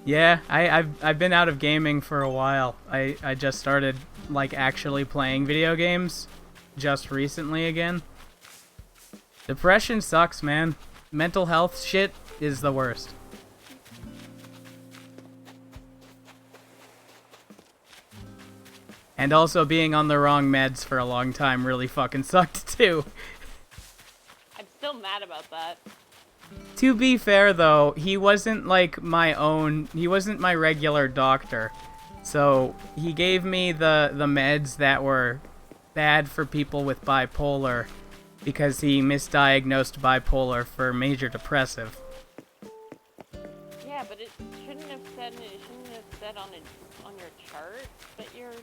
Yeah, I've been out of gaming for a while. I just started like actually playing video games just recently again. Depression sucks, man. Mental health shit is the worst. And also being on the wrong meds for a long time really fucking sucked too. I'm still mad about that. To be fair though, he wasn't like he wasn't my regular doctor. So he gave me the meds that were bad for people with bipolar because he misdiagnosed bipolar for major depressive. Yeah, but it shouldn't have said on your chart that you're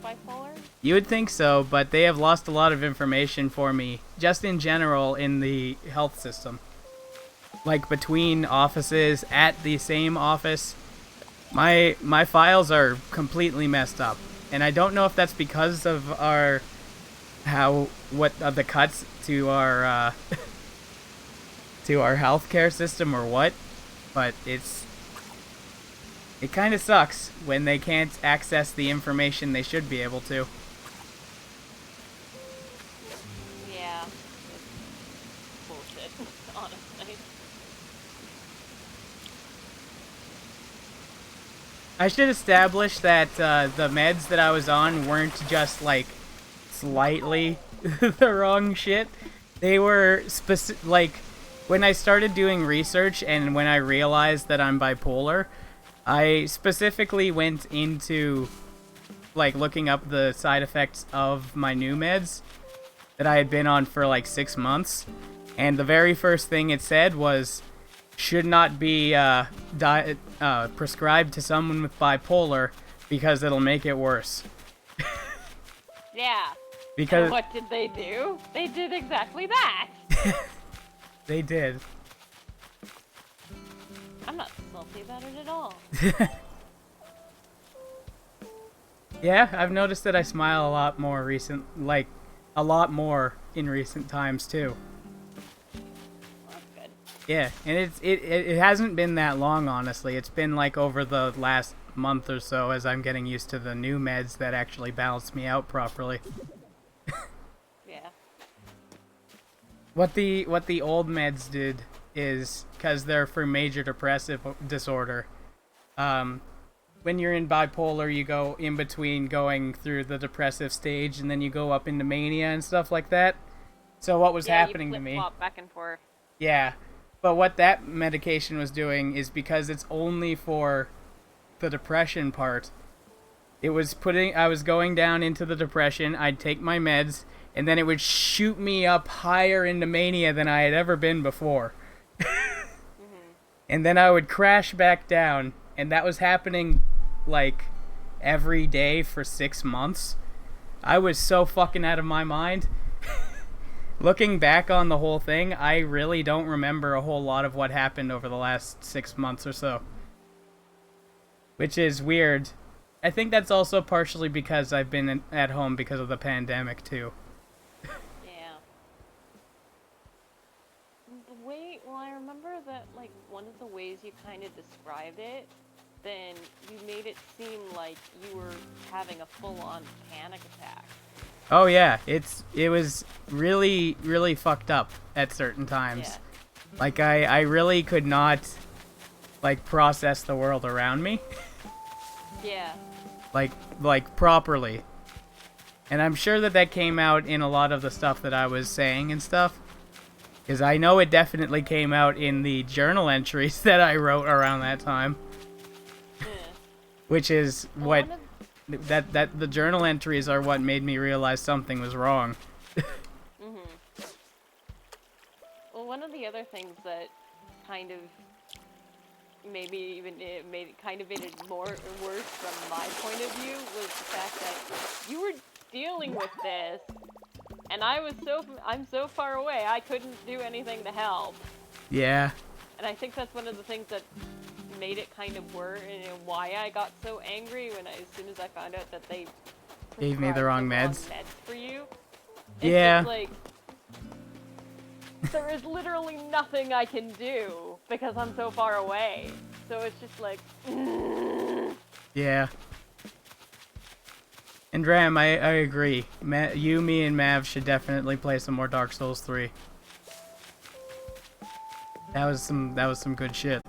bipolar. You would think so, but they have lost a lot of information for me, just in general in the health system. Like between offices, at the same office, my files are completely messed up, and I don't know if that's because of the cuts to our to our healthcare system or what, but it kind of sucks when they can't access the information they should be able to. Yeah, it's bullshit, honestly. I should establish that the meds that I was on weren't just like slightly the wrong shit. They were like when I started doing research and when I realized that I'm bipolar, I specifically went into like looking up the side effects of my new meds that I had been on for like 6 months, and the very first thing it said was should not be prescribed to someone with bipolar because it'll make it worse. Yeah. Because and what did they do? They did exactly that. they did. I'm not salty about it at all. Yeah, I've noticed that I smile a lot more a lot more in recent times too. Well, that's good. Yeah, and it hasn't been that long, honestly. It's been like over the last month or so as I'm getting used to the new meds that actually balance me out properly. Yeah. What the old meds did is, because they're for major depressive disorder, when you're in bipolar, you go in between going through the depressive stage and then you go up into mania and stuff like that. So what was happening to me? Flip-flop back and forth. Yeah, but what that medication was doing is, because it's only for the depression part, I was going down into the depression, I'd take my meds, and then it would shoot me up higher into mania than I had ever been before. And then I would crash back down, and that was happening like every day for 6 months. I was so fucking out of my mind. Looking back on the whole thing, I really don't remember a whole lot of what happened over the last 6 months or so. Which is weird. I think that's also partially because I've been at home because of the pandemic, too. Yeah. Well, I remember that, like, one of the ways you kind of described it, then you made it seem like you were having a full-on panic attack. Oh yeah, it was really, really fucked up at certain times. Yeah. Like I really could not like process the world around me. Yeah. like properly. And I'm sure that came out in a lot of the stuff that I was saying and stuff. Because I know it definitely came out in the journal entries that I wrote around that time. Yeah. Which is what that the journal entries are what made me realize something was wrong. Well, one of the other things that kind of maybe even it made it more worse from my point of view was the fact that you were dealing with this, and I'm so far away I couldn't do anything to help. Yeah. And I think that's one of the things that made it kind of worse, and why I got so angry as soon as I found out that they gave me the wrong meds for you. It's yeah. just like, there is literally nothing I can do because I'm so far away. So it's just like, Yeah. And Dram, I agree. You, me, and Mav should definitely play some more Dark Souls 3. That was some good shit.